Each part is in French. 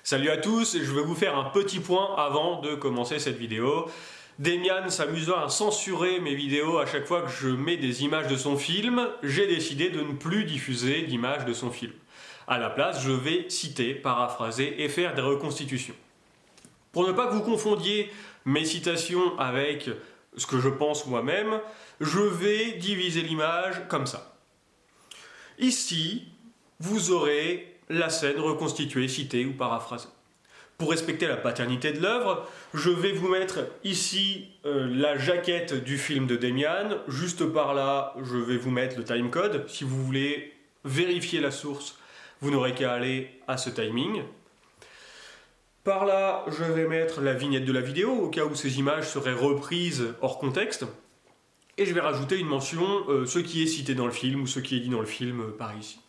Salut à tous, je vais vous faire un petit point avant de commencer cette vidéo. Demian s'amusant à censurer mes vidéos à chaque fois que je mets des images de son film, j'ai décidé de ne plus diffuser d'images de son film. À la place, je vais citer, paraphraser et faire des reconstitutions. Pour ne pas que vous confondiez mes citations avec ce que je pense moi-même, je vais diviser l'image comme ça. Ici, vous aurez la scène reconstituée, citée ou paraphrasée. Pour respecter la paternité de l'œuvre, je vais vous mettre ici la jaquette du film de Demian. Juste par là, je vais vous mettre le timecode. Si vous voulez vérifier la source, vous n'aurez qu'à aller à ce timing. Par là, je vais mettre la vignette de la vidéo, au cas où ces images seraient reprises hors contexte. Et je vais rajouter une mention, ce qui est cité dans le film ou ce qui est dit dans le film par ici.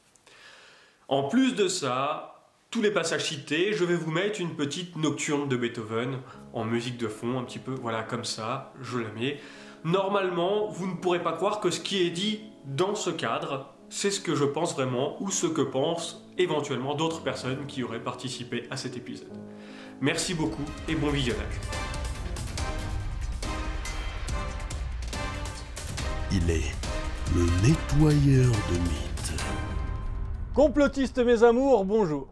En plus de ça, tous les passages cités, je vais vous mettre une petite nocturne de Beethoven en musique de fond, un petit peu, voilà, comme ça, je la mets. Normalement, vous ne pourrez pas croire que ce qui est dit dans ce cadre, c'est ce que je pense vraiment, ou ce que pensent éventuellement d'autres personnes qui auraient participé à cet épisode. Merci beaucoup et bon visionnage. Il est le nettoyeur de mythes. Complotistes mes amours, bonjour.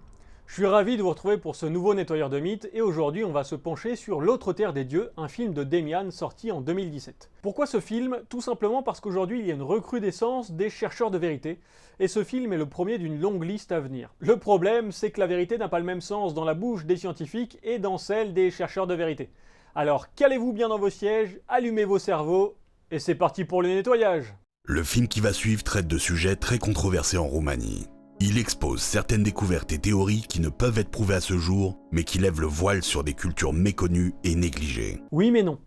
Je suis ravi de vous retrouver pour ce nouveau nettoyeur de mythes et aujourd'hui on va se pencher sur L'autre terre des dieux, un film de Demian sorti en 2017. Pourquoi ce film? Tout simplement parce qu'aujourd'hui il y a une recrudescence des chercheurs de vérité et ce film est le premier d'une longue liste à venir. Le problème c'est que la vérité n'a pas le même sens dans la bouche des scientifiques et dans celle des chercheurs de vérité. Alors calez-vous bien dans vos sièges, allumez vos cerveaux et c'est parti pour le nettoyage. Le film qui va suivre traite de sujets très controversés en Roumanie. Il expose certaines découvertes et théories qui ne peuvent être prouvées à ce jour, mais qui lèvent le voile sur des cultures méconnues et négligées. Oui mais non.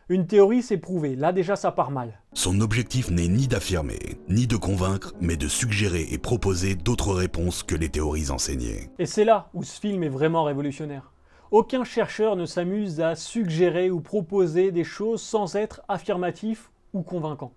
Une théorie c'est prouvé, là déjà ça part mal. Son objectif n'est ni d'affirmer, ni de convaincre, mais de suggérer et proposer d'autres réponses que les théories enseignées. Et c'est là où ce film est vraiment révolutionnaire. Aucun chercheur ne s'amuse à suggérer ou proposer des choses sans être affirmatif ou convaincant.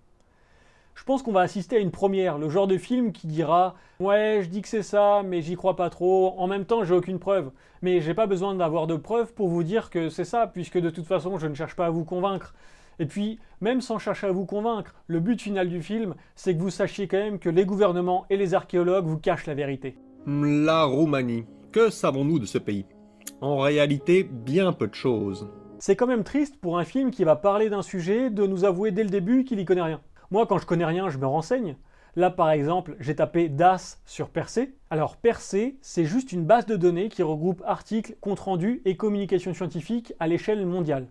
Je pense qu'on va assister à une première, le genre de film qui dira « Ouais, je dis que c'est ça, mais j'y crois pas trop, en même temps j'ai aucune preuve. Mais j'ai pas besoin d'avoir de preuves pour vous dire que c'est ça, puisque de toute façon je ne cherche pas à vous convaincre. » Et puis, même sans chercher à vous convaincre, le but final du film, c'est que vous sachiez quand même que les gouvernements et les archéologues vous cachent la vérité. La Roumanie. Que savons-nous de ce pays? En réalité, bien peu de choses. C'est quand même triste pour un film qui va parler d'un sujet de nous avouer dès le début qu'il y connaît rien. Moi, quand je connais rien, je me renseigne. Là, par exemple, j'ai tapé DAS sur Percé. Alors, Percé, c'est juste une base de données qui regroupe articles, comptes rendus et communications scientifiques à l'échelle mondiale.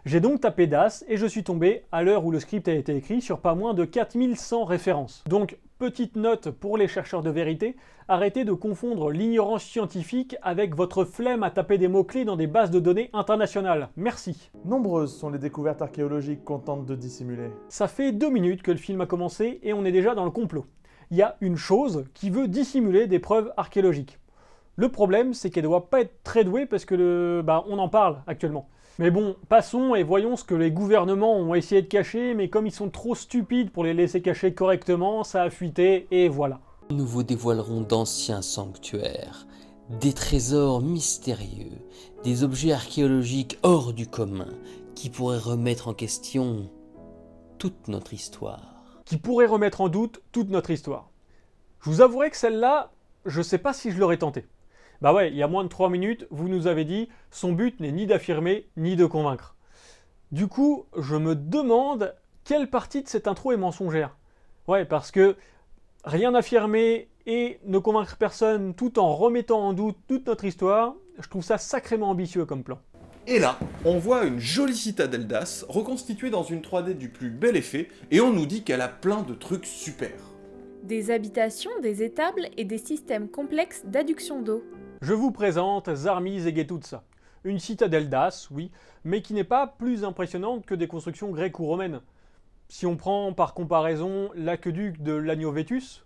J'ai donc tapé DAS et je suis tombé, à l'heure où le script a été écrit, sur pas moins de 4100 références. Donc, petite note pour les chercheurs de vérité, arrêtez de confondre l'ignorance scientifique avec votre flemme à taper des mots-clés dans des bases de données internationales. Merci. Nombreuses sont les découvertes archéologiques qu'on tente de dissimuler. Ça fait 2 minutes que le film a commencé et on est déjà dans le complot. Il y a une chose qui veut dissimuler des preuves archéologiques. Le problème, c'est qu'elle ne doit pas être très douée parce que on en parle actuellement. Mais bon, passons et voyons ce que les gouvernements ont essayé de cacher, mais comme ils sont trop stupides pour les laisser cacher correctement, ça a fuité et voilà. Nous vous dévoilerons d'anciens sanctuaires, des trésors mystérieux, des objets archéologiques hors du commun qui pourraient remettre en question toute notre histoire. Qui pourrait remettre en doute toute notre histoire. Je vous avouerai que celle-là, je sais pas si je l'aurais tentée. Bah ouais, il y a moins de 3 minutes, vous nous avez dit, son but n'est ni d'affirmer, ni de convaincre. Du coup, je me demande quelle partie de cette intro est mensongère. Ouais, parce que rien affirmer et ne convaincre personne tout en remettant en doute toute notre histoire, je trouve ça sacrément ambitieux comme plan. Et là, on voit une jolie citadelle d'As, reconstituée dans une 3D du plus bel effet, et on nous dit qu'elle a plein de trucs super. Des habitations, des étables et des systèmes complexes d'adduction d'eau. Je vous présente Zarmiz et Getutsa. Une citadelle d'As, oui, mais qui n'est pas plus impressionnante que des constructions grecques ou romaines. Si on prend par comparaison l'aqueduc de l'Agnovetus,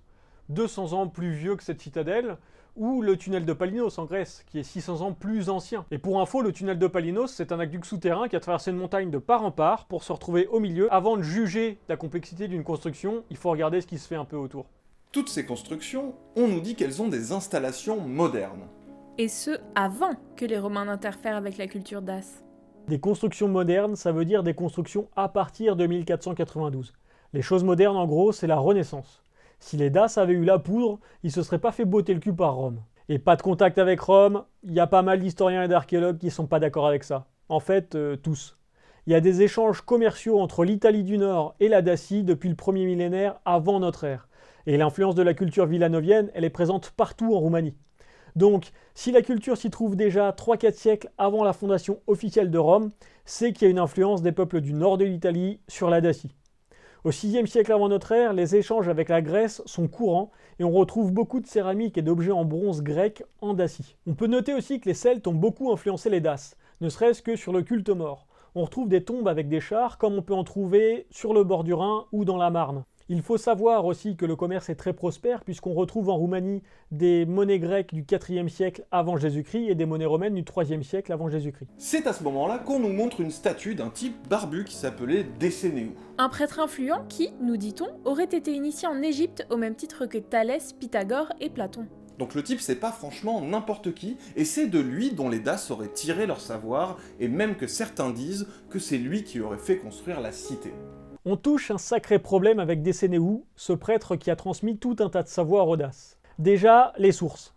200 ans plus vieux que cette citadelle, ou le tunnel de Palinos en Grèce, qui est 600 ans plus ancien. Et pour info, le tunnel de Palinos, c'est un aqueduc souterrain qui a traversé une montagne de part en part pour se retrouver au milieu. Avant de juger la complexité d'une construction, il faut regarder ce qui se fait un peu autour. Toutes ces constructions, on nous dit qu'elles ont des installations modernes. Et ce, avant que les Romains n'interfèrent avec la culture dace. Des constructions modernes, ça veut dire des constructions à partir de 1492. Les choses modernes, en gros, c'est la Renaissance. Si les Daces avaient eu la poudre, ils se seraient pas fait botter le cul par Rome. Et pas de contact avec Rome, il y a pas mal d'historiens et d'archéologues qui sont pas d'accord avec ça. En fait, tous. Il y a des échanges commerciaux entre l'Italie du Nord et la Dacie depuis le premier millénaire avant notre ère. Et l'influence de la culture villanovienne, elle est présente partout en Roumanie. Donc, si la culture s'y trouve déjà 3-4 siècles avant la fondation officielle de Rome, c'est qu'il y a une influence des peuples du nord de l'Italie sur la Dacie. Au 6e siècle avant notre ère, les échanges avec la Grèce sont courants et on retrouve beaucoup de céramiques et d'objets en bronze grec en Dacie. On peut noter aussi que les Celtes ont beaucoup influencé les Daces, ne serait-ce que sur le culte aux morts. On retrouve des tombes avec des chars comme on peut en trouver sur le bord du Rhin ou dans la Marne. Il faut savoir aussi que le commerce est très prospère puisqu'on retrouve en Roumanie des monnaies grecques du 4e siècle avant Jésus-Christ et des monnaies romaines du 3e siècle avant Jésus-Christ. C'est à ce moment-là qu'on nous montre une statue d'un type barbu qui s'appelait Décénéou. Un prêtre influent qui, nous dit-on, aurait été initié en Égypte au même titre que Thalès, Pythagore et Platon. Donc le type c'est pas franchement n'importe qui, et c'est de lui dont les Daces auraient tiré leur savoir, et même que certains disent que c'est lui qui aurait fait construire la cité. On touche un sacré problème avec Décénéou, ce prêtre qui a transmis tout un tas de savoir aux Daces. Déjà, les sources.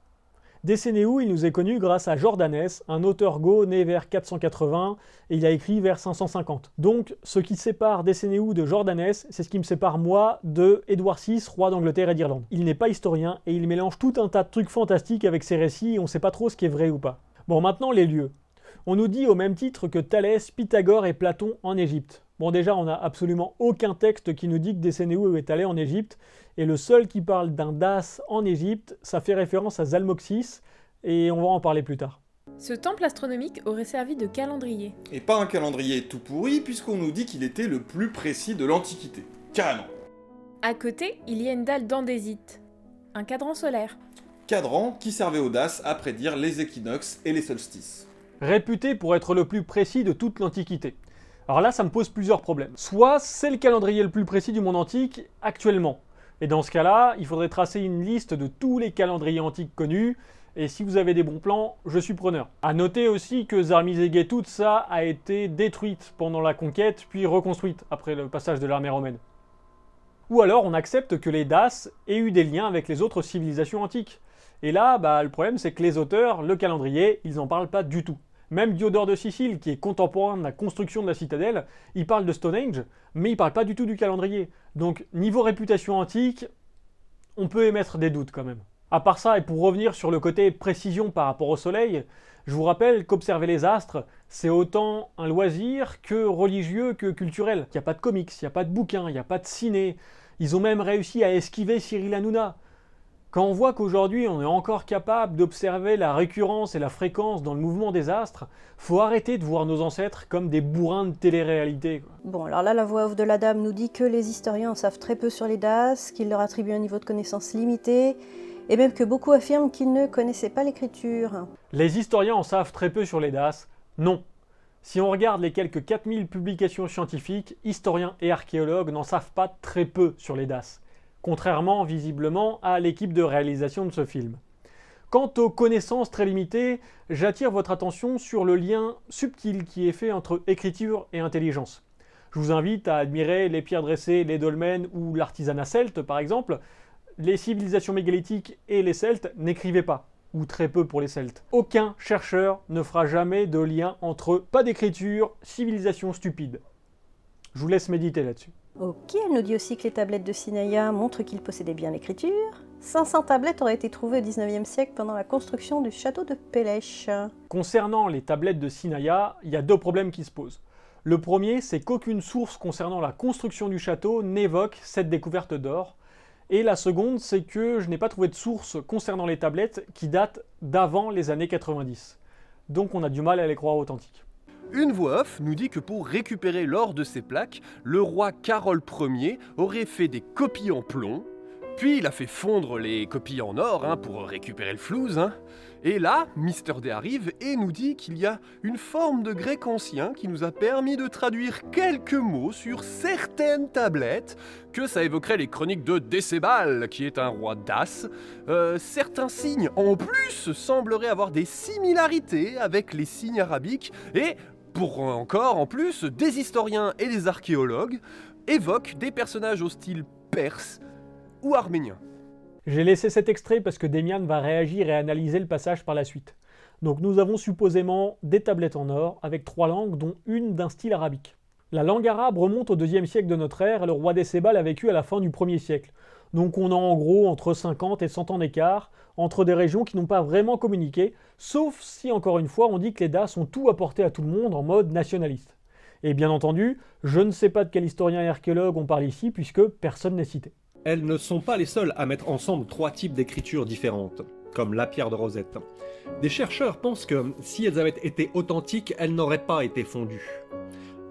Décénéou, il nous est connu grâce à Jordanès, un auteur go né vers 480, et il a écrit vers 550. Donc, ce qui sépare Décénéou de Jordanès, c'est ce qui me sépare moi de Édouard VI, roi d'Angleterre et d'Irlande. Il n'est pas historien, et il mélange tout un tas de trucs fantastiques avec ses récits, et on sait pas trop ce qui est vrai ou pas. Bon, maintenant, les lieux. On nous dit au même titre que Thalès, Pythagore et Platon en Égypte. Bon, déjà, on n'a absolument aucun texte qui nous dit que Décénéou est allé en Égypte, et le seul qui parle d'un Dace en Égypte, ça fait référence à Zalmoxis, et on va en parler plus tard. Ce temple astronomique aurait servi de calendrier. Et pas un calendrier tout pourri, puisqu'on nous dit qu'il était le plus précis de l'Antiquité. Carrément. À côté, il y a une dalle d'andésite, un cadran solaire. Cadran qui servait aux Daces à prédire les équinoxes et les solstices. Réputé pour être le plus précis de toute l'Antiquité. Alors là, ça me pose plusieurs problèmes. Soit c'est le calendrier le plus précis du monde antique actuellement. Et dans ce cas-là, il faudrait tracer une liste de tous les calendriers antiques connus, et si vous avez des bons plans, je suis preneur. A noter aussi que Zarmizeget, tout ça a été détruite pendant la conquête, puis reconstruite après le passage de l'armée romaine. Ou alors on accepte que les Daces aient eu des liens avec les autres civilisations antiques. Et là, le problème c'est que les auteurs, le calendrier, ils n'en parlent pas du tout. Même Diodore de Sicile, qui est contemporain de la construction de la citadelle, il parle de Stonehenge, mais il parle pas du tout du calendrier. Donc, niveau réputation antique, on peut émettre des doutes quand même. À part ça, et pour revenir sur le côté précision par rapport au soleil, je vous rappelle qu'observer les astres, c'est autant un loisir que religieux que culturel. Il n'y a pas de comics, il n'y a pas de bouquins, il n'y a pas de ciné. Ils ont même réussi à esquiver Cyril Hanouna. Quand on voit qu'aujourd'hui on est encore capable d'observer la récurrence et la fréquence dans le mouvement des astres, faut arrêter de voir nos ancêtres comme des bourrins de télé-réalité. Bon, alors là, la voix off de la dame nous dit que les historiens en savent très peu sur les Daces, qu'ils leur attribuent un niveau de connaissance limité, et même que beaucoup affirment qu'ils ne connaissaient pas l'écriture. Les historiens en savent très peu sur les Daces? Non. Si on regarde les quelques 4000 publications scientifiques, historiens et archéologues n'en savent pas très peu sur les Daces. Contrairement visiblement à l'équipe de réalisation de ce film. Quant aux connaissances très limitées, j'attire votre attention sur le lien subtil qui est fait entre écriture et intelligence. Je vous invite à admirer les pierres dressées, les dolmens ou l'artisanat celte par exemple. Les civilisations mégalithiques et les Celtes n'écrivaient pas, ou très peu pour les Celtes. Aucun chercheur ne fera jamais de lien entre pas d'écriture, civilisation stupide. Je vous laisse méditer là-dessus. Ok, elle nous dit aussi que les tablettes de Sinaïa montrent qu'ils possédaient bien l'écriture. 500 tablettes auraient été trouvées au 19e siècle pendant la construction du château de Pélèche. Concernant les tablettes de Sinaïa, il y a deux problèmes qui se posent. Le premier, c'est qu'aucune source concernant la construction du château n'évoque cette découverte d'or. Et la seconde, c'est que je n'ai pas trouvé de source concernant les tablettes qui datent d'avant les années 90. Donc on a du mal à les croire authentiques. Une voix off nous dit que pour récupérer l'or de ces plaques, le roi Carole Ier aurait fait des copies en plomb, Puis il a fait fondre les copies en or pour récupérer le flouze. Et là, Mr. D arrive et nous dit qu'il y a une forme de grec ancien qui nous a permis de traduire quelques mots sur certaines tablettes, que ça évoquerait les chroniques de Décébal, qui est un roi d'As. Certains signes, en plus, sembleraient avoir des similarités avec les signes arabiques, et, pour encore en plus, des historiens et des archéologues évoquent des personnages au style perse ou arménien. J'ai laissé cet extrait parce que Demian va réagir et analyser le passage par la suite. Donc nous avons supposément des tablettes en or avec 3 langues dont une d'un style arabique. La langue arabe remonte au 2e siècle de notre ère et le roi Décébal a vécu à la fin du 1er siècle. Donc on a en gros entre 50 et 100 ans d'écart entre des régions qui n'ont pas vraiment communiqué, sauf si encore une fois on dit que les Das ont tout apporté à tout le monde en mode nationaliste. Et bien entendu, je ne sais pas de quel historien et archéologue on parle ici puisque personne n'est cité. Elles ne sont pas les seules à mettre ensemble 3 types d'écritures différentes, comme la pierre de Rosette. Des chercheurs pensent que si elles avaient été authentiques, elles n'auraient pas été fondues.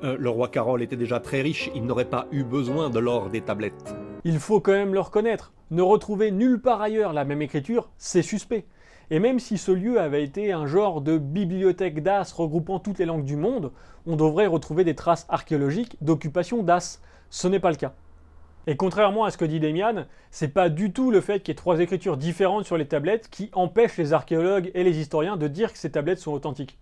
Le roi Carol était déjà très riche, il n'aurait pas eu besoin de l'or des tablettes. Il faut quand même le reconnaître, ne retrouver nulle part ailleurs la même écriture, c'est suspect. Et même si ce lieu avait été un genre de bibliothèque d'As regroupant toutes les langues du monde, on devrait retrouver des traces archéologiques d'occupation d'As. Ce n'est pas le cas. Et contrairement à ce que dit Demian, c'est pas du tout le fait qu'il y ait 3 écritures différentes sur les tablettes qui empêche les archéologues et les historiens de dire que ces tablettes sont authentiques.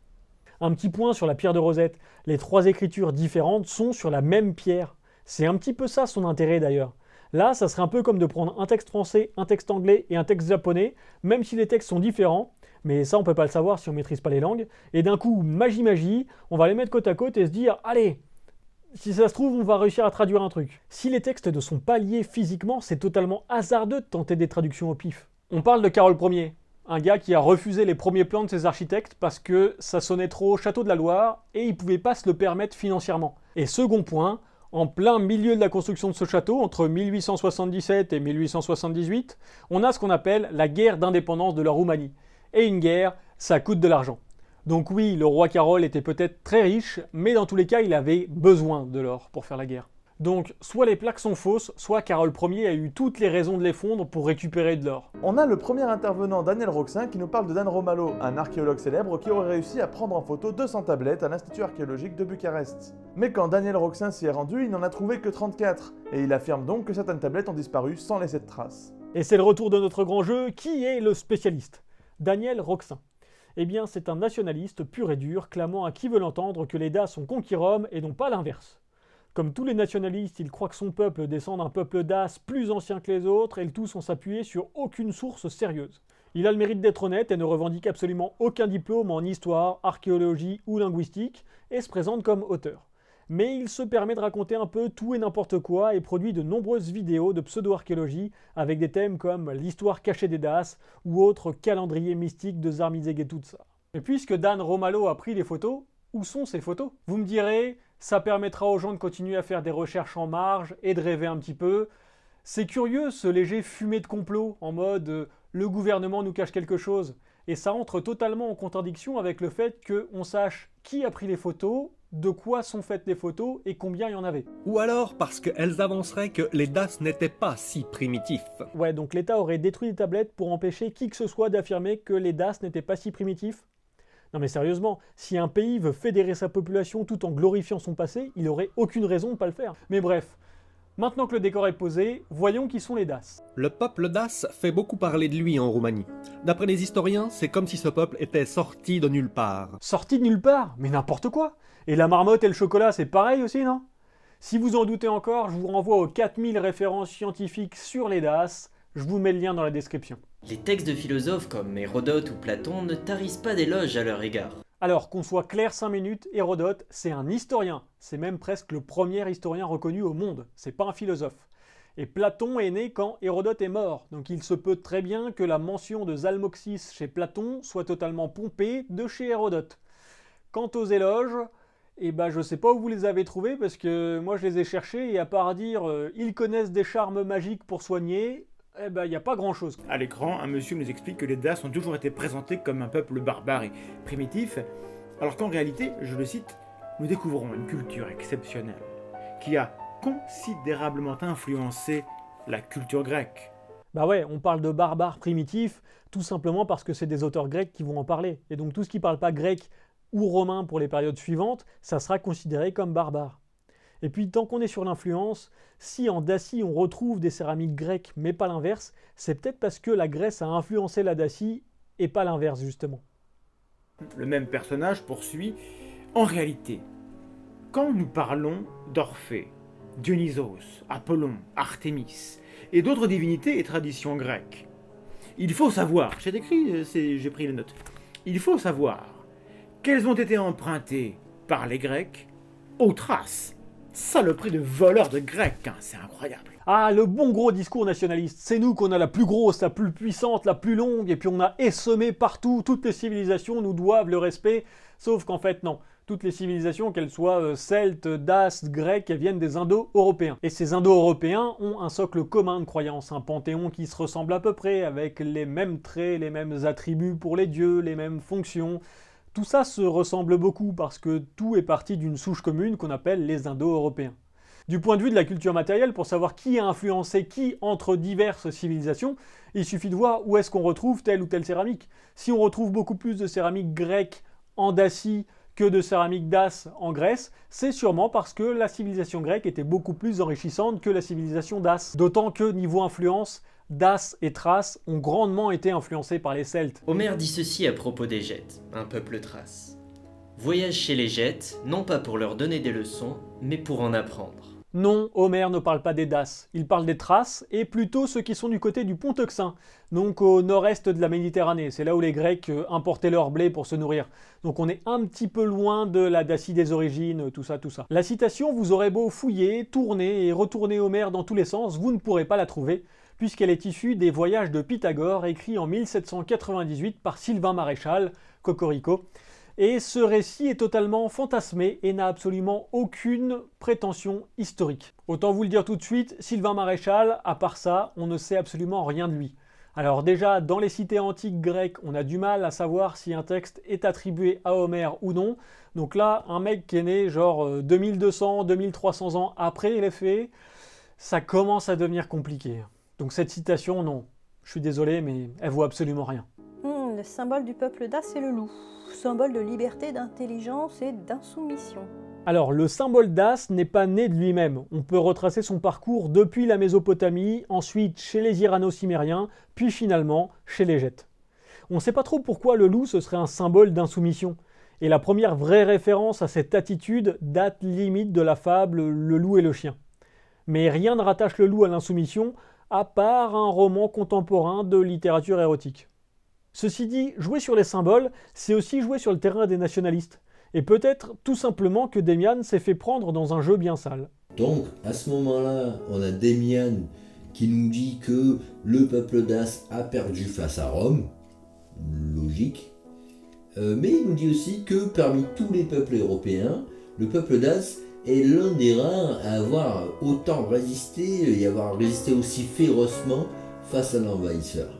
Un petit point sur la pierre de Rosette, les 3 écritures différentes sont sur la même pierre. C'est un petit peu ça son intérêt d'ailleurs. Là, ça serait un peu comme de prendre un texte français, un texte anglais et un texte japonais, même si les textes sont différents, mais ça on peut pas le savoir si on maîtrise pas les langues, et d'un coup, magie, on va les mettre côte à côte et se dire, allez, si ça se trouve, on va réussir à traduire un truc. Si les textes ne sont pas liés physiquement, c'est totalement hasardeux de tenter des traductions au pif. On parle de Carol Ier, un gars qui a refusé les premiers plans de ses architectes parce que ça sonnait trop Château de la Loire et il pouvait pas se le permettre financièrement. Et second point, en plein milieu de la construction de ce château, entre 1877 et 1878, on a ce qu'on appelle la guerre d'indépendance de la Roumanie. Et une guerre, ça coûte de l'argent. Donc oui, le roi Carol était peut-être très riche, mais dans tous les cas, il avait besoin de l'or pour faire la guerre. Donc, soit les plaques sont fausses, soit Carol Ier a eu toutes les raisons de les fondre pour récupérer de l'or. On a le premier intervenant, Daniel Roxin, qui nous parle de Dan Romalo, un archéologue célèbre qui aurait réussi à prendre en photo 200 tablettes à l'Institut archéologique de Bucarest. Mais quand Daniel Roxin s'y est rendu, il n'en a trouvé que 34, et il affirme donc que certaines tablettes ont disparu sans laisser de traces. Et c'est le retour de notre grand jeu, qui est le spécialiste ? Daniel Roxin. Eh bien, c'est un nationaliste pur et dur, clamant à qui veut l'entendre que les Das sont conquis Rome et non pas l'inverse. Comme tous les nationalistes, il croit que son peuple descend d'un peuple Das plus ancien que les autres et le tout sans s'appuyer sur aucune source sérieuse. Il a le mérite d'être honnête et ne revendique absolument aucun diplôme en histoire, archéologie ou linguistique et se présente comme auteur. Mais il se permet de raconter un peu tout et n'importe quoi et produit de nombreuses vidéos de pseudo-archéologie avec des thèmes comme l'histoire cachée des Das ou autres calendriers mystiques de Zarmizeg et tout ça. Et puisque Dan Romalo a pris des photos, où sont ces photos ? Vous me direz, ça permettra aux gens de continuer à faire des recherches en marge et de rêver un petit peu. C'est curieux ce léger fumet de complot en mode le gouvernement nous cache quelque chose. Et ça entre totalement en contradiction avec le fait qu'on sache qui a pris les photos, de quoi sont faites les photos et combien il y en avait. Ou alors parce qu'elles avanceraient que les Das n'étaient pas si primitifs. Ouais, donc l'État aurait détruit les tablettes pour empêcher qui que ce soit d'affirmer que les Das n'étaient pas si primitifs. Non mais sérieusement, si un pays veut fédérer sa population tout en glorifiant son passé, il aurait aucune raison de ne pas le faire. Mais bref, maintenant que le décor est posé, voyons qui sont les Das. Le peuple Das fait beaucoup parler de lui en Roumanie. D'après les historiens, c'est comme si ce peuple était sorti de nulle part. Sorti de nulle part ? Mais n'importe quoi ! Et la marmotte et le chocolat, c'est pareil aussi, non ? Si vous en doutez encore, je vous renvoie aux 4000 références scientifiques sur les Das, je vous mets le lien dans la description. Les textes de philosophes comme Hérodote ou Platon ne tarissent pas d'éloges à leur égard. Alors, qu'on soit clair 5 minutes, Hérodote, c'est un historien. C'est même presque le premier historien reconnu au monde. C'est pas un philosophe. Et Platon est né quand Hérodote est mort. Donc il se peut très bien que la mention de Zalmoxis chez Platon soit totalement pompée de chez Hérodote. Quant aux éloges, eh ben je sais pas où vous les avez trouvés parce que moi je les ai cherchés et à part dire ils connaissent des charmes magiques pour soigner, eh ben, y a pas grand-chose. À l'écran, un monsieur nous explique que les Das ont toujours été présentés comme un peuple barbare et primitif, alors qu'en réalité, je le cite, nous découvrons une culture exceptionnelle qui a considérablement influencé la culture grecque. Bah ouais, on parle de barbares primitifs, tout simplement parce que c'est des auteurs grecs qui vont en parler. Et donc tout ce qui ne parle pas grec ou romain pour les périodes suivantes, ça sera considéré comme barbare. Et puis tant qu'on est sur l'influence, si en Dacie on retrouve des céramiques grecques mais pas l'inverse, c'est peut-être parce que la Grèce a influencé la Dacie et pas l'inverse justement. Le même personnage poursuit. En réalité, quand nous parlons d'Orphée, Dionysos, Apollon, Artémis et d'autres divinités et traditions grecques, il faut savoir, j'ai pris les notes, il faut savoir qu'elles ont été empruntées par les Grecs aux Thraces. Saloperie de voleurs de Grecs, hein, c'est incroyable. Ah, le bon gros discours nationaliste, c'est nous qu'on a la plus grosse, la plus puissante, la plus longue, et puis on a essaimé partout, toutes les civilisations nous doivent le respect, sauf qu'en fait non. Toutes les civilisations, qu'elles soient celtes, daces, grecques, elles viennent des Indo-Européens. Et ces Indo-Européens ont un socle commun de croyances, un panthéon qui se ressemble à peu près, avec les mêmes traits, les mêmes attributs pour les dieux, les mêmes fonctions. Tout ça se ressemble beaucoup parce que tout est parti d'une souche commune qu'on appelle les Indo-Européens. Du point de vue de la culture matérielle, pour savoir qui a influencé qui entre diverses civilisations, il suffit de voir où est-ce qu'on retrouve telle ou telle céramique. Si on retrouve beaucoup plus de céramique grecque en Dacie que de céramique dace en Grèce, c'est sûrement parce que la civilisation grecque était beaucoup plus enrichissante que la civilisation dace. D'autant que, niveau influence, Dace et Thrace ont grandement été influencés par les Celtes. Homère dit ceci à propos des Gètes, un peuple thrace. Voyage chez les Gètes, non pas pour leur donner des leçons, mais pour en apprendre. Non, Homère ne parle pas des Daces, il parle des Thraces, et plutôt ceux qui sont du côté du Pont Euxin, donc au nord-est de la Méditerranée. C'est là où les Grecs importaient leur blé pour se nourrir. Donc on est un petit peu loin de la Dacie des origines, tout ça. La citation, vous aurez beau fouiller, tourner et retourner Homère dans tous les sens, vous ne pourrez pas la trouver, puisqu'elle est issue des Voyages de Pythagore, écrits en 1798 par Sylvain Maréchal, Cocorico. Et ce récit est totalement fantasmé et n'a absolument aucune prétention historique. Autant vous le dire tout de suite, Sylvain Maréchal, à part ça, on ne sait absolument rien de lui. Alors déjà, dans les cités antiques grecques, on a du mal à savoir si un texte est attribué à Homère ou non. Donc là, un mec qui est né genre 2200, 2300 ans après les faits, ça commence à devenir compliqué. Donc cette citation, non, je suis désolé, mais elle vaut absolument rien. Le symbole du peuple dace, c'est le loup. Symbole de liberté, d'intelligence et d'insoumission. Alors, le symbole dace n'est pas né de lui-même. On peut retracer son parcours depuis la Mésopotamie, ensuite chez les Irano-Cimériens, puis finalement chez les Gètes. On ne sait pas trop pourquoi le loup ce serait un symbole d'insoumission. Et la première vraie référence à cette attitude date limite de la fable Le loup et le chien. Mais rien ne rattache le loup à l'insoumission, à part un roman contemporain de littérature érotique. Ceci dit, jouer sur les symboles, c'est aussi jouer sur le terrain des nationalistes. Et peut-être tout simplement que Démian s'est fait prendre dans un jeu bien sale. Donc, à ce moment-là, on a Démian qui nous dit que le peuple dace a perdu face à Rome. Logique. Mais il nous dit aussi que parmi tous les peuples européens, le peuple dace est l'un des rares à avoir autant résisté et avoir résisté aussi férocement face à l'envahisseur.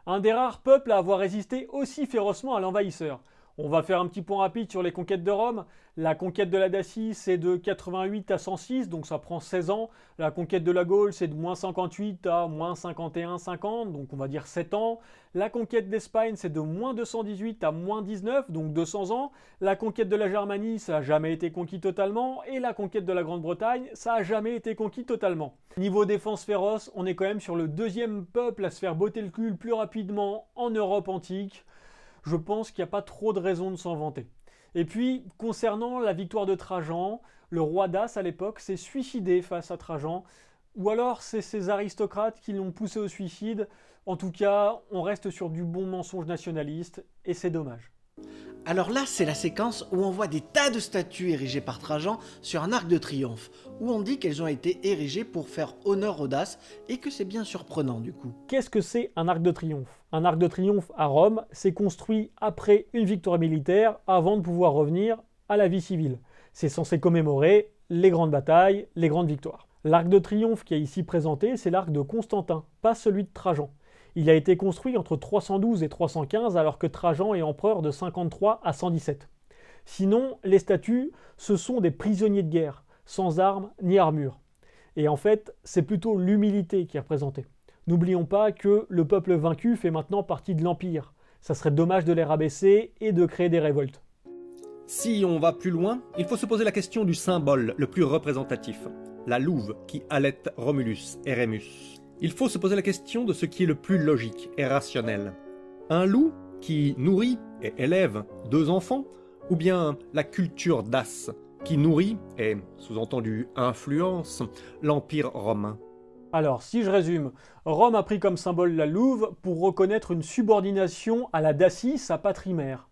Un des rares peuples à avoir résisté aussi férocement à l'envahisseur. On va faire un petit point rapide sur les conquêtes de Rome. La conquête de la Dacie, c'est de 88 à 106, donc ça prend 16 ans. La conquête de la Gaule, c'est de moins 58 à moins 51, 50, donc on va dire 7 ans. La conquête d'Espagne, c'est de moins 218 à moins 19, donc 200 ans. La conquête de la Germanie, ça n'a jamais été conquis totalement. Et la conquête de la Grande-Bretagne, ça n'a jamais été conquis totalement. Niveau défense féroce, on est quand même sur le deuxième peuple à se faire botter le cul le plus rapidement en Europe antique. Je pense qu'il n'y a pas trop de raison de s'en vanter. Et puis, concernant la victoire de Trajan, le roi Dace à l'époque s'est suicidé face à Trajan, ou alors c'est ces aristocrates qui l'ont poussé au suicide. En tout cas, on reste sur du bon mensonge nationaliste, et c'est dommage. Alors là, c'est la séquence où on voit des tas de statues érigées par Trajan sur un arc de triomphe, où on dit qu'elles ont été érigées pour faire honneur aux Daces, et que c'est bien surprenant du coup. Qu'est-ce que c'est un arc de triomphe ? Un arc de triomphe à Rome, c'est construit après une victoire militaire, avant de pouvoir revenir à la vie civile. C'est censé commémorer les grandes batailles, les grandes victoires. L'arc de triomphe qui est ici présenté, c'est l'arc de Constantin, pas celui de Trajan. Il a été construit entre 312 et 315 alors que Trajan est empereur de 53 à 117. Sinon, les statues, ce sont des prisonniers de guerre, sans armes ni armure. Et en fait, c'est plutôt l'humilité qui est représentée. N'oublions pas que le peuple vaincu fait maintenant partie de l'Empire. Ça serait dommage de les rabaisser et de créer des révoltes. Si on va plus loin, il faut se poser la question du symbole le plus représentatif, la louve qui allaite Romulus et Rémus. Il faut se poser la question de ce qui est le plus logique et rationnel. Un loup qui nourrit et élève 2 enfants, ou bien la culture d'As qui nourrit et, sous-entendu, influence l'Empire romain. Alors, si je résume, Rome a pris comme symbole la louve pour reconnaître une subordination à la Dacie, sa patrie mère.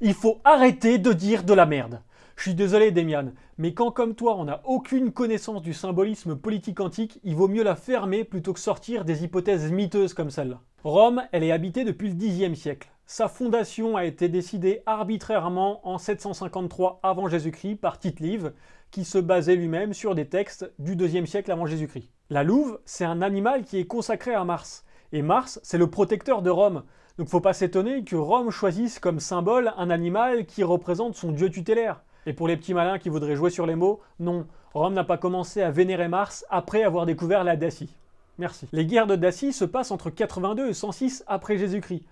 Il faut arrêter de dire de la merde. Je suis désolé, Demian, mais quand comme toi on n'a aucune connaissance du symbolisme politique antique, il vaut mieux la fermer plutôt que sortir des hypothèses miteuses comme celle-là. Rome, elle est habitée depuis le Xe siècle. Sa fondation a été décidée arbitrairement en 753 avant Jésus-Christ par Tite-Live, qui se basait lui-même sur des textes du IIe siècle avant Jésus-Christ. La louve, c'est un animal qui est consacré à Mars. Et Mars, c'est le protecteur de Rome. Donc faut pas s'étonner que Rome choisisse comme symbole un animal qui représente son dieu tutélaire. Et pour les petits malins qui voudraient jouer sur les mots, non, Rome n'a pas commencé à vénérer Mars après avoir découvert la Dacie. Merci. Les guerres de Dacie se passent entre 82 et 106 après Jésus-Christ.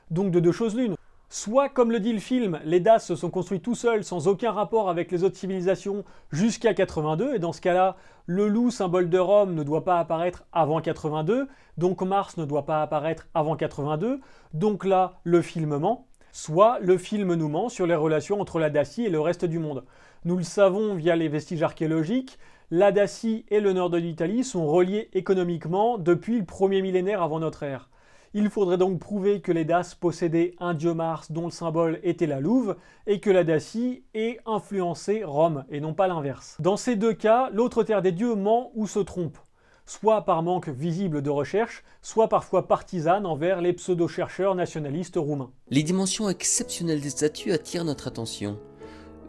Donc de 2 choses l'une. Soit, comme le dit le film, les Daces se sont construits tout seuls sans aucun rapport avec les autres civilisations jusqu'à 82, et dans ce cas-là, le loup, symbole de Rome, ne doit pas apparaître avant 82, donc Mars ne doit pas apparaître avant 82, donc là, le film ment. Soit le film nous ment sur les relations entre la Dacie et le reste du monde. Nous le savons via les vestiges archéologiques, la Dacie et le nord de l'Italie sont reliés économiquement depuis le 1er millénaire avant notre ère. Il faudrait donc prouver que les Daces possédaient un dieu Mars dont le symbole était la louve et que la Dacie ait influencé Rome et non pas l'inverse. Dans ces 2 cas, l'autre terre des dieux ment ou se trompe, soit par manque visible de recherche, soit parfois partisane envers les pseudo-chercheurs nationalistes roumains. Les dimensions exceptionnelles des statues attirent notre attention.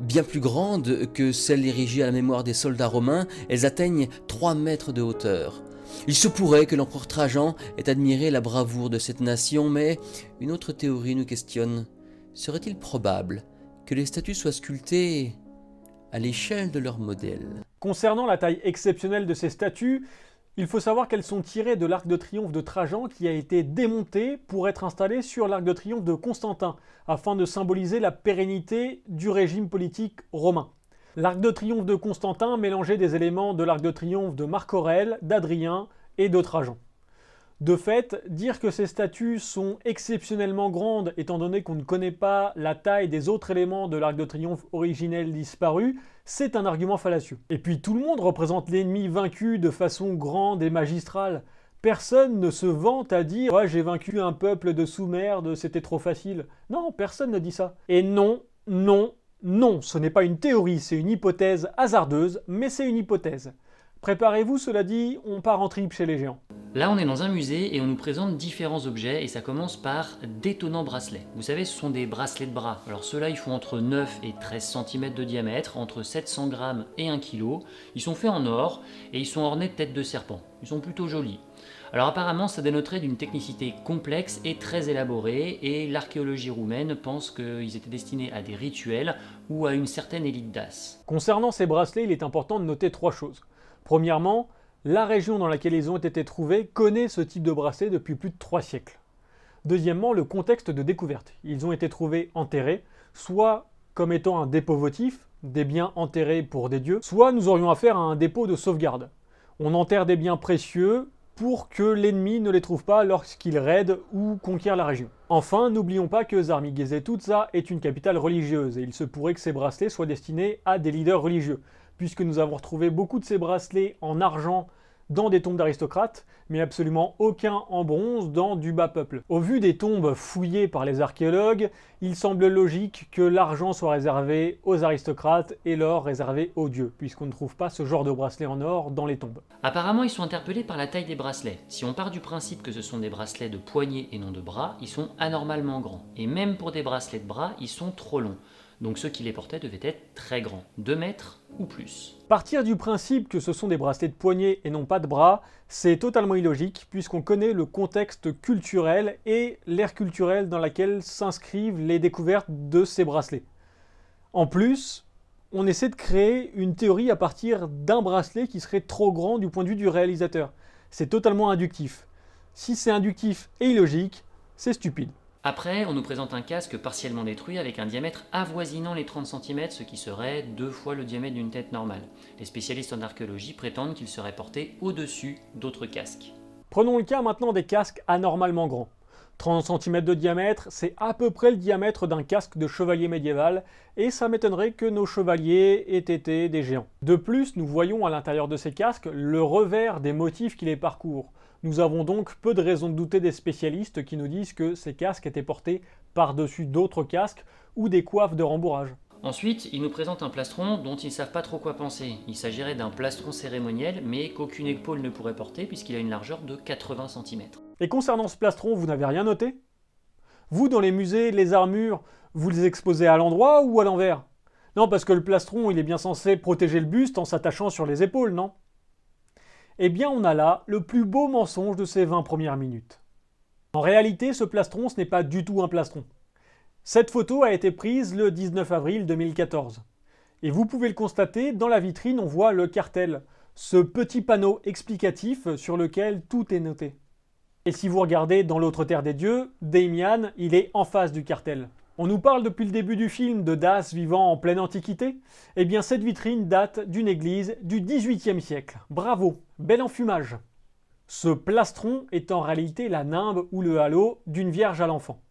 Bien plus grandes que celles érigées à la mémoire des soldats romains, elles atteignent 3 mètres de hauteur. Il se pourrait que l'empereur Trajan ait admiré la bravoure de cette nation, mais une autre théorie nous questionne. Serait-il probable que les statues soient sculptées à l'échelle de leur modèle? Concernant la taille exceptionnelle de ces statues, il faut savoir qu'elles sont tirées de l'arc de triomphe de Trajan qui a été démonté pour être installé sur l'arc de triomphe de Constantin, afin de symboliser la pérennité du régime politique romain. L'arc de triomphe de Constantin mélangeait des éléments de l'arc de triomphe de Marc Aurèle, d'Adrien et de Trajan. De fait, dire que ces statues sont exceptionnellement grandes, étant donné qu'on ne connaît pas la taille des autres éléments de l'arc de triomphe originel disparu, c'est un argument fallacieux. Et puis tout le monde représente l'ennemi vaincu de façon grande et magistrale. Personne ne se vante à dire « Ouais, j'ai vaincu un peuple de sous-merde, c'était trop facile ». Non, personne ne dit ça. Et non, ce n'est pas une théorie, c'est une hypothèse hasardeuse, mais c'est une hypothèse. Préparez-vous, cela dit, on part en trip chez les géants. Là, on est dans un musée et on nous présente différents objets et ça commence par d'étonnants bracelets. Vous savez, ce sont des bracelets de bras. Alors ceux-là, ils font entre 9 et 13 cm de diamètre, entre 700 grammes et 1 kg. Ils sont faits en or et ils sont ornés de têtes de serpent. Ils sont plutôt jolis. Alors apparemment, ça dénoterait d'une technicité complexe et très élaborée et l'archéologie roumaine pense qu'ils étaient destinés à des rituels ou à une certaine élite dace. Concernant ces bracelets, il est important de noter 3 choses. Premièrement, la région dans laquelle ils ont été trouvés connaît ce type de bracelet depuis plus de 3 siècles. Deuxièmement, le contexte de découverte. Ils ont été trouvés enterrés, soit comme étant un dépôt votif, des biens enterrés pour des dieux, soit nous aurions affaire à un dépôt de sauvegarde. On enterre des biens précieux pour que l'ennemi ne les trouve pas lorsqu'il raide ou conquiert la région. Enfin, n'oublions pas que Zarmigezzetutsa est une capitale religieuse et il se pourrait que ces bracelets soient destinés à des leaders religieux, puisque nous avons retrouvé beaucoup de ces bracelets en argent dans des tombes d'aristocrates, mais absolument aucun en bronze dans du bas peuple. Au vu des tombes fouillées par les archéologues, il semble logique que l'argent soit réservé aux aristocrates et l'or réservé aux dieux, puisqu'on ne trouve pas ce genre de bracelet en or dans les tombes. Apparemment, ils sont interpellés par la taille des bracelets. Si on part du principe que ce sont des bracelets de poignets et non de bras, ils sont anormalement grands. Et même pour des bracelets de bras, ils sont trop longs. Donc ceux qui les portaient devaient être très grands, 2 mètres ou plus. Partir du principe que ce sont des bracelets de poignets et non pas de bras, c'est totalement illogique puisqu'on connaît le contexte culturel et l'ère culturelle dans laquelle s'inscrivent les découvertes de ces bracelets. En plus, on essaie de créer une théorie à partir d'un bracelet qui serait trop grand du point de vue du réalisateur. C'est totalement inductif. Si c'est inductif et illogique, c'est stupide. Après, on nous présente un casque partiellement détruit avec un diamètre avoisinant les 30 cm, ce qui serait 2 fois le diamètre d'une tête normale. Les spécialistes en archéologie prétendent qu'il serait porté au-dessus d'autres casques. Prenons le cas maintenant des casques anormalement grands. 30 cm de diamètre, c'est à peu près le diamètre d'un casque de chevalier médiéval, et ça m'étonnerait que nos chevaliers aient été des géants. De plus, nous voyons à l'intérieur de ces casques le revers des motifs qui les parcourent. Nous avons donc peu de raisons de douter des spécialistes qui nous disent que ces casques étaient portés par-dessus d'autres casques ou des coiffes de rembourrage. Ensuite, ils nous présentent un plastron dont ils ne savent pas trop quoi penser. Il s'agirait d'un plastron cérémoniel, mais qu'aucune épaule ne pourrait porter puisqu'il a une largeur de 80 cm. Et concernant ce plastron, vous n'avez rien noté? Vous, dans les musées, les armures, vous les exposez à l'endroit ou à l'envers? Non, parce que le plastron, il est bien censé protéger le buste en s'attachant sur les épaules, non? Eh bien, on a là le plus beau mensonge de ces 20 premières minutes. En réalité, ce plastron, ce n'est pas du tout un plastron. Cette photo a été prise le 19 avril 2014. Et vous pouvez le constater, dans la vitrine, on voit le cartel, ce petit panneau explicatif sur lequel tout est noté. Et si vous regardez dans l'autre terre des dieux, Damian, il est en face du cartel. On nous parle depuis le début du film de Das vivant en pleine Antiquité. Eh bien, cette vitrine date d'une église du XVIIIe siècle. Bravo, bel enfumage. Ce plastron est en réalité la nimbe ou le halo d'une vierge à l'enfant.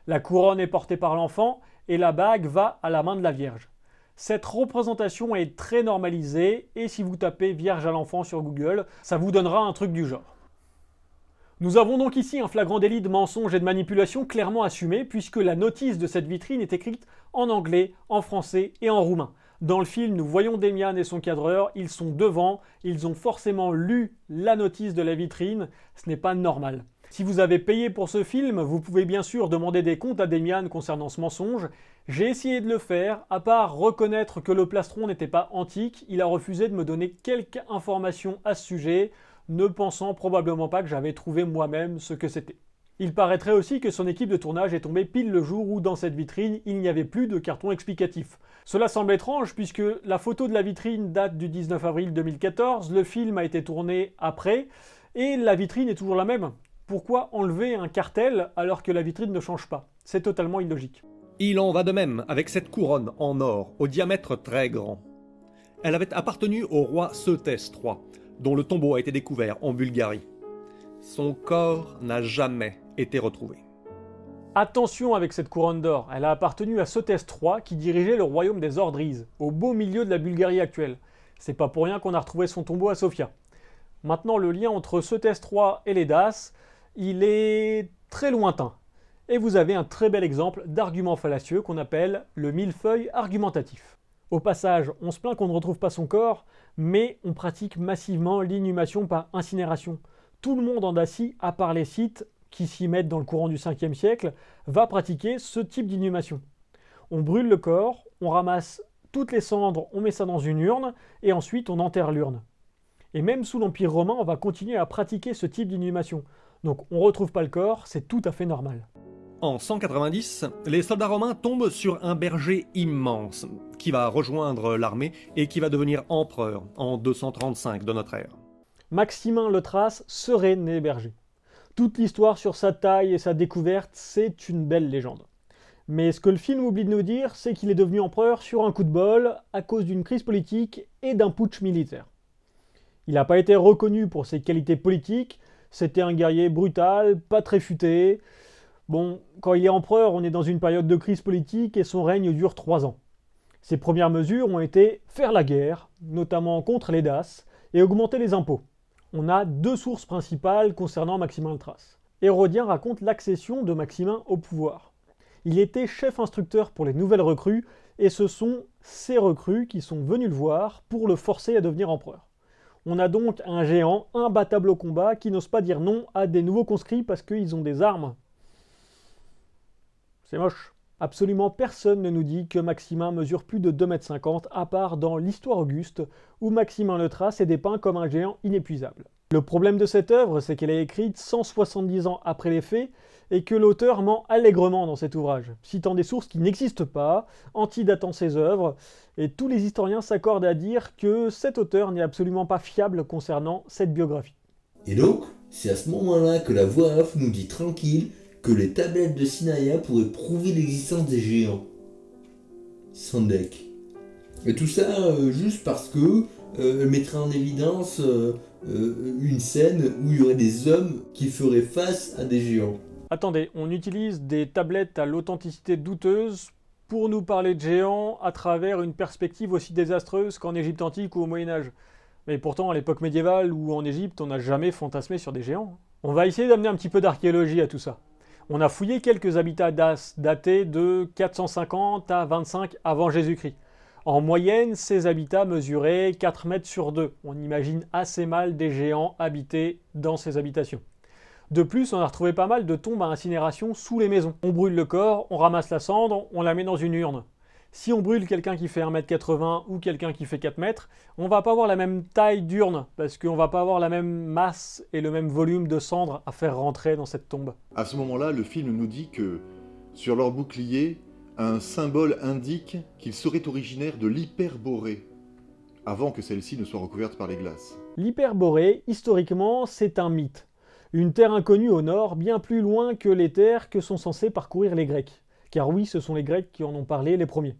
La couronne est portée par l'enfant et la bague va à la main de la vierge. Cette représentation est très normalisée et si vous tapez vierge à l'enfant sur Google, ça vous donnera un truc du genre. Nous avons donc ici un flagrant délit de mensonge et de manipulation clairement assumé puisque la notice de cette vitrine est écrite en anglais, en français et en roumain. Dans le film, nous voyons Damian et son cadreur, ils sont devant, ils ont forcément lu la notice de la vitrine, ce n'est pas normal. Si vous avez payé pour ce film, vous pouvez bien sûr demander des comptes à Damian concernant ce mensonge. J'ai essayé de le faire, à part reconnaître que le plastron n'était pas antique, il a refusé de me donner quelques informations à ce sujet, ne pensant probablement pas que j'avais trouvé moi-même ce que c'était. Il paraîtrait aussi que son équipe de tournage est tombée pile le jour où dans cette vitrine il n'y avait plus de carton explicatif. Cela semble étrange puisque la photo de la vitrine date du 19 avril 2014, le film a été tourné après et la vitrine est toujours la même. Pourquoi enlever un cartel alors que la vitrine ne change pas? C'est totalement illogique. Il en va de même avec cette couronne en or au diamètre très grand. Elle avait appartenu au roi Sœtès III, dont le tombeau a été découvert en Bulgarie. Son corps n'a jamais été retrouvé. Attention avec cette couronne d'or, elle a appartenu à Sœtès III qui dirigeait le royaume des Ordrises, au beau milieu de la Bulgarie actuelle. C'est pas pour rien qu'on a retrouvé son tombeau à Sofia. Maintenant, le lien entre Sœtès III et les Daces, il est très lointain. Et vous avez un très bel exemple d'argument fallacieux qu'on appelle le millefeuille argumentatif. Au passage, on se plaint qu'on ne retrouve pas son corps, mais on pratique massivement l'inhumation par incinération. Tout le monde en Dacie, à part les Scythes, qui s'y mettent dans le courant du 5e siècle, va pratiquer ce type d'inhumation. On brûle le corps, on ramasse toutes les cendres, on met ça dans une urne, et ensuite on enterre l'urne. Et même sous l'Empire romain, on va continuer à pratiquer ce type d'inhumation. Donc on ne retrouve pas le corps, c'est tout à fait normal. En 190, les soldats romains tombent sur un berger immense, qui va rejoindre l'armée et qui va devenir empereur en 235 de notre ère. Maximin le Thrace serait né berger. Toute l'histoire sur sa taille et sa découverte, c'est une belle légende. Mais ce que le film oublie de nous dire, c'est qu'il est devenu empereur sur un coup de bol, à cause d'une crise politique et d'un putsch militaire. Il n'a pas été reconnu pour ses qualités politiques, c'était un guerrier brutal, pas très futé. Bon, quand il est empereur, on est dans une période de crise politique et son règne dure 3 ans. Ses premières mesures ont été faire la guerre, notamment contre les Daces, et augmenter les impôts. On a 2 sources principales concernant Maximin le Thrace. Hérodien raconte l'accession de Maximin au pouvoir. Il était chef instructeur pour les nouvelles recrues, et ce sont ces recrues qui sont venus le voir pour le forcer à devenir empereur. On a donc un géant imbattable au combat qui n'ose pas dire non à des nouveaux conscrits parce qu'ils ont des armes. C'est moche. Absolument personne ne nous dit que Maximin mesure plus de 2,50 m, à part dans l'Histoire Auguste, où Maximin le Thrace est dépeint comme un géant inépuisable. Le problème de cette œuvre, c'est qu'elle est écrite 170 ans après les faits, et que l'auteur ment allègrement dans cet ouvrage, citant des sources qui n'existent pas, antidatant ses œuvres, et tous les historiens s'accordent à dire que cet auteur n'est absolument pas fiable concernant cette biographie. Et donc, C'est à ce moment-là que la voix off nous dit tranquille que les tablettes de Sinaïa pourraient prouver l'existence des géants. Sandek. Et tout ça juste parce que elle mettrait en évidence une scène où il y aurait des hommes qui feraient face à des géants. Attendez, on utilise des tablettes à l'authenticité douteuse pour nous parler de géants à travers une perspective aussi désastreuse qu'en Égypte antique ou au Moyen-Âge. Mais pourtant, à l'époque médiévale ou en Égypte, on n'a jamais fantasmé sur des géants. On va essayer d'amener un petit peu d'archéologie à tout ça. On a fouillé quelques habitats d'As datés de 450 à 25 avant Jésus-Christ. En moyenne, ces habitats mesuraient 4 mètres sur 2. On imagine assez mal des géants habités dans ces habitations. De plus, on a retrouvé pas mal de tombes à incinération sous les maisons. On brûle le corps, on ramasse la cendre, on la met dans une urne. Si on brûle quelqu'un qui fait 1m80 ou quelqu'un qui fait 4 mètres, on va pas avoir la même taille d'urne, parce qu'on va pas avoir la même masse et le même volume de cendre à faire rentrer dans cette tombe. À ce moment-là, le film nous dit que, sur leur bouclier, un symbole indique qu'ils seraient originaires de l'Hyperborée, avant que celle-ci ne soit recouverte par les glaces. L'Hyperborée, historiquement, c'est un mythe. Une terre inconnue au nord, bien plus loin que les terres que sont censés parcourir les Grecs. Car oui, ce sont les Grecs qui en ont parlé les premiers.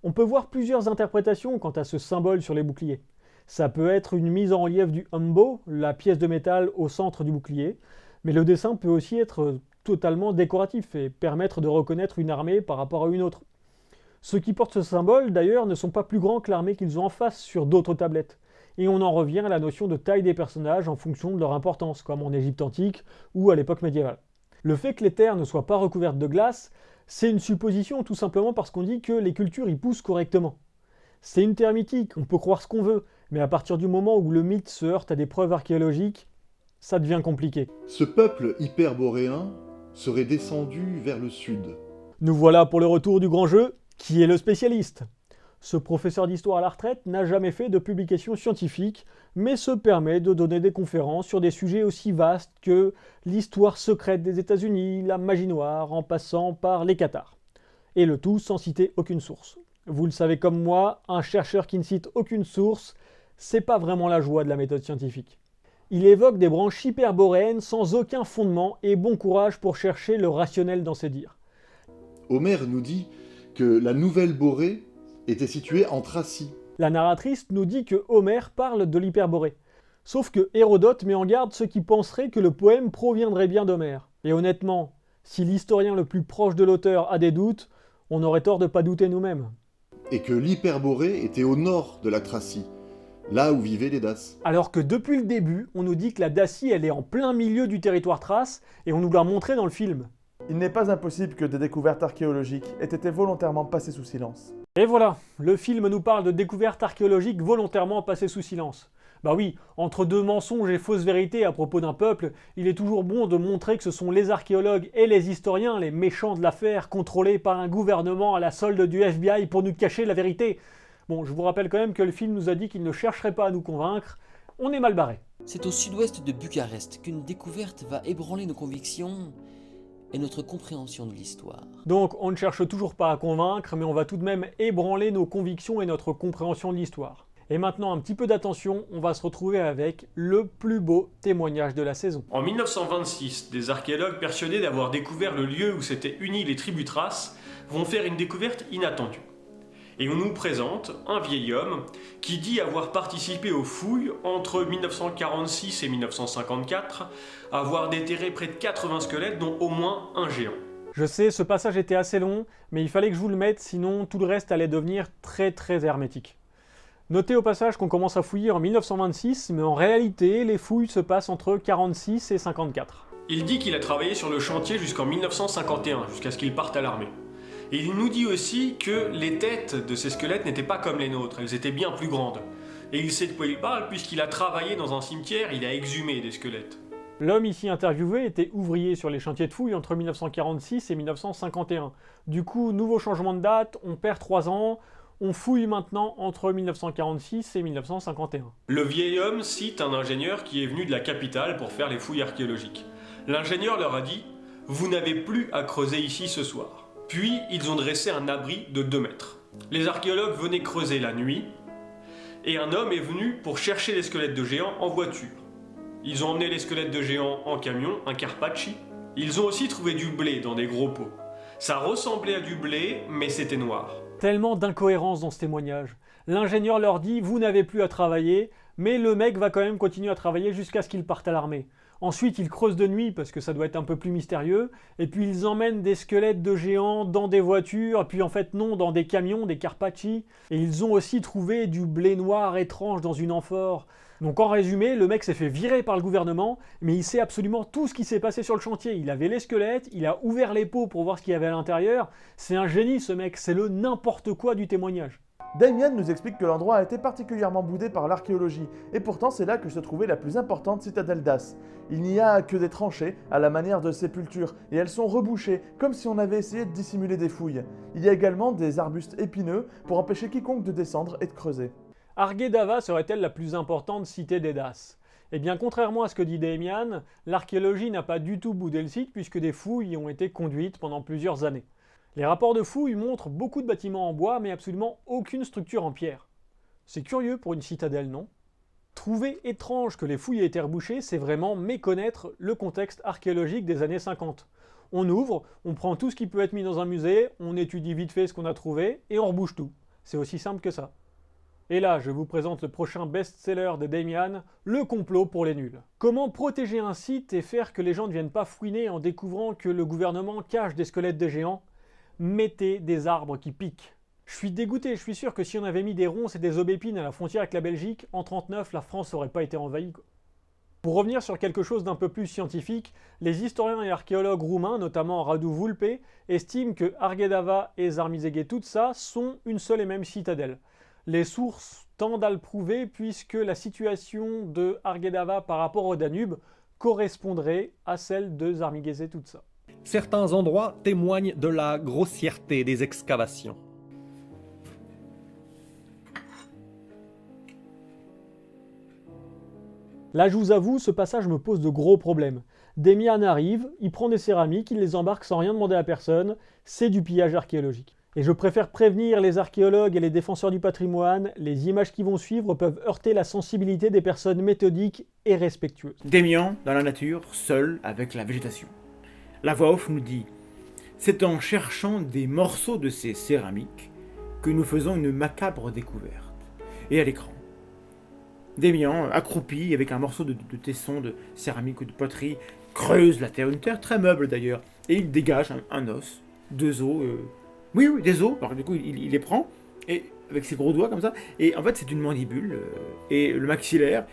On peut voir plusieurs interprétations quant à ce symbole sur les boucliers. Ça peut être une mise en relief du humbo, la pièce de métal au centre du bouclier, mais le dessin peut aussi être totalement décoratif et permettre de reconnaître une armée par rapport à une autre. Ceux qui portent ce symbole, d'ailleurs, ne sont pas plus grands que l'armée qu'ils ont en face sur d'autres tablettes. Et on en revient à la notion de taille des personnages en fonction de leur importance, comme en Égypte antique ou à l'époque médiévale. Le fait que les terres ne soient pas recouvertes de glace, c'est une supposition tout simplement parce qu'on dit que les cultures y poussent correctement. C'est une terre mythique, on peut croire ce qu'on veut, mais à partir du moment où le mythe se heurte à des preuves archéologiques, ça devient compliqué. Ce peuple hyperboréen serait descendu vers le sud. Nous voilà pour le retour du grand jeu, qui est le spécialiste. Ce professeur d'histoire à la retraite n'a jamais fait de publication scientifique, mais se permet de donner des conférences sur des sujets aussi vastes que l'histoire secrète des États-Unis, la magie noire, en passant par les cathares. Et le tout sans citer aucune source. Vous le savez comme moi, un chercheur qui ne cite aucune source, c'est pas vraiment la joie de la méthode scientifique. Il évoque des branches hyperboréennes sans aucun fondement et bon courage pour chercher le rationnel dans ses dires. Homère nous dit que la nouvelle Borée était située en Thracie. La narratrice nous dit que Homère parle de l'Hyperborée. Sauf que Hérodote met en garde ceux qui penseraient que le poème proviendrait bien d'Homère. Et honnêtement, si l'historien le plus proche de l'auteur a des doutes, on aurait tort de pas douter nous-mêmes. Et que l'Hyperborée était au nord de la Thracie, là où vivaient les Daces. Alors que depuis le début, on nous dit que la Dacie, elle est en plein milieu du territoire thrace, et on nous l'a montré dans le film. Il n'est pas impossible que des découvertes archéologiques aient été volontairement passées sous silence. Et voilà, le film nous parle de découvertes archéologiques volontairement passées sous silence. Bah oui, entre deux mensonges et fausses vérités à propos d'un peuple, il est toujours bon de montrer que ce sont les archéologues et les historiens, les méchants de l'affaire, contrôlés par un gouvernement à la solde du FBI pour nous cacher la vérité. Bon, je vous rappelle quand même que le film nous a dit qu'il ne chercherait pas à nous convaincre, on est mal barré. C'est au sud-ouest de Bucarest qu'une découverte va ébranler nos convictions et notre compréhension de l'histoire. Donc on ne cherche toujours pas à convaincre, mais on va tout de même ébranler nos convictions et notre compréhension de l'histoire. Et maintenant un petit peu d'attention, on va se retrouver avec le plus beau témoignage de la saison. En 1926, des archéologues persuadés d'avoir découvert le lieu où s'étaient unies les tribus thraces vont faire une découverte inattendue. Et on nous présente un vieil homme qui dit avoir participé aux fouilles entre 1946 et 1954, avoir déterré près de 80 squelettes dont au moins un géant. Je sais, ce passage était assez long, mais il fallait que je vous le mette, sinon tout le reste allait devenir très hermétique. Notez au passage qu'on commence à fouiller en 1926, mais en réalité, les fouilles se passent entre 46 et 54. Il dit qu'il a travaillé sur le chantier jusqu'en 1951, jusqu'à ce qu'il parte à l'armée. Et il nous dit aussi que les têtes de ces squelettes n'étaient pas comme les nôtres, elles étaient bien plus grandes. Et il sait de quoi il parle puisqu'il a travaillé dans un cimetière, il a exhumé des squelettes. L'homme ici interviewé était ouvrier sur les chantiers de fouilles entre 1946 et 1951. Du coup, nouveau changement de date, on perd 3 ans, on fouille maintenant entre 1946 et 1951. Le vieil homme cite un ingénieur qui est venu de la capitale pour faire les fouilles archéologiques. L'ingénieur leur a dit « Vous n'avez plus à creuser ici ce soir ». Puis, ils ont dressé un abri de 2 mètres. Les archéologues venaient creuser la nuit, et un homme est venu pour chercher les squelettes de géants en voiture. Ils ont emmené les squelettes de géants en camion, un Carpacci. Ils ont aussi trouvé du blé dans des gros pots. Ça ressemblait à du blé, mais c'était noir. Tellement d'incohérences dans ce témoignage. L'ingénieur leur dit « vous n'avez plus à travailler », mais le mec va quand même continuer à travailler jusqu'à ce qu'il parte à l'armée. Ensuite, ils creusent de nuit parce que ça doit être un peu plus mystérieux, et puis ils emmènent des squelettes de géants dans des voitures, puis en fait non, dans des camions, des Carpacci, et ils ont aussi trouvé du blé noir étrange dans une amphore. Donc en résumé, le mec s'est fait virer par le gouvernement, mais il sait absolument tout ce qui s'est passé sur le chantier. Il avait les squelettes, il a ouvert les pots pour voir ce qu'il y avait à l'intérieur. C'est un génie ce mec, c'est le n'importe quoi du témoignage. Damien nous explique que l'endroit a été particulièrement boudé par l'archéologie, et pourtant c'est là que se trouvait la plus importante citadelle d'As. Il n'y a que des tranchées, à la manière de sépultures, et elles sont rebouchées, comme si on avait essayé de dissimuler des fouilles. Il y a également des arbustes épineux pour empêcher quiconque de descendre et de creuser. Argedava serait-elle la plus importante cité des Das? Eh bien, contrairement à ce que dit Damian, l'archéologie n'a pas du tout boudé le site puisque des fouilles y ont été conduites pendant plusieurs années. Les rapports de fouilles montrent beaucoup de bâtiments en bois, mais absolument aucune structure en pierre. C'est curieux pour une citadelle, non? Trouver étrange que les fouilles aient été rebouchées, c'est vraiment méconnaître le contexte archéologique des années 50. On ouvre, on prend tout ce qui peut être mis dans un musée, on étudie vite fait ce qu'on a trouvé, et on rebouche tout. C'est aussi simple que ça. Et là, je vous présente le prochain best-seller de Damian, Le complot pour les nuls. Comment protéger un site et faire que les gens ne viennent pas fouiner en découvrant que le gouvernement cache des squelettes de géants? Mettez des arbres qui piquent. Je suis dégoûté, je suis sûr que si on avait mis des ronces et des aubépines à la frontière avec la Belgique, en 1939, la France n'aurait pas été envahie. Pour revenir sur quelque chose d'un peu plus scientifique, les historiens et archéologues roumains, notamment Radu Vulpe, estiment que Argedava et Zarmizege-Tutsa sont une seule et même citadelle. Les sources tendent à le prouver puisque la situation de Argedava par rapport au Danube correspondrait à celle de Zarmigese-Tutsa. Certains endroits témoignent de la grossièreté des excavations. Là, je vous avoue, ce passage me pose de gros problèmes. Damian arrive, il prend des céramiques, il les embarque sans rien demander à personne, c'est du pillage archéologique. Et je préfère prévenir les archéologues et les défenseurs du patrimoine, les images qui vont suivre peuvent heurter la sensibilité des personnes méthodiques et respectueuses. Damian, dans la nature, seul avec la végétation. La voix off nous dit « C'est en cherchant des morceaux de ces céramiques que nous faisons une macabre découverte. » Et à l'écran, Damian, accroupi avec un morceau de tesson, de céramique ou de poterie, creuse la terre, une terre très meuble d'ailleurs, et il dégage un os, deux os, oui, des os, alors du coup il les prend, et avec ses gros doigts comme ça, et en fait c'est une mandibule, et le maxillaire,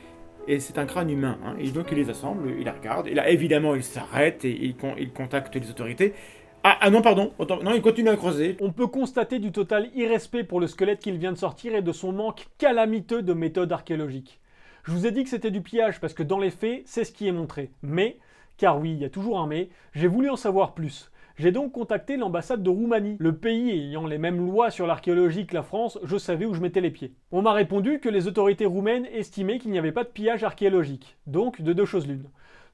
et c'est un crâne humain, hein, et donc il les assemble, il les regarde, et là évidemment il s'arrête, et il contacte les autorités. Ah non, pardon, non, il continue à creuser. On peut constater du total irrespect pour le squelette qu'il vient de sortir et de son manque calamiteux de méthode archéologique. Je vous ai dit que c'était du pillage parce que dans les faits, c'est ce qui est montré. Mais, car oui, il y a toujours un mais, j'ai voulu en savoir plus. J'ai donc contacté l'ambassade de Roumanie. Le pays ayant les mêmes lois sur l'archéologie que la France, je savais où je mettais les pieds. On m'a répondu que les autorités roumaines estimaient qu'il n'y avait pas de pillage archéologique. Donc, de deux choses l'une.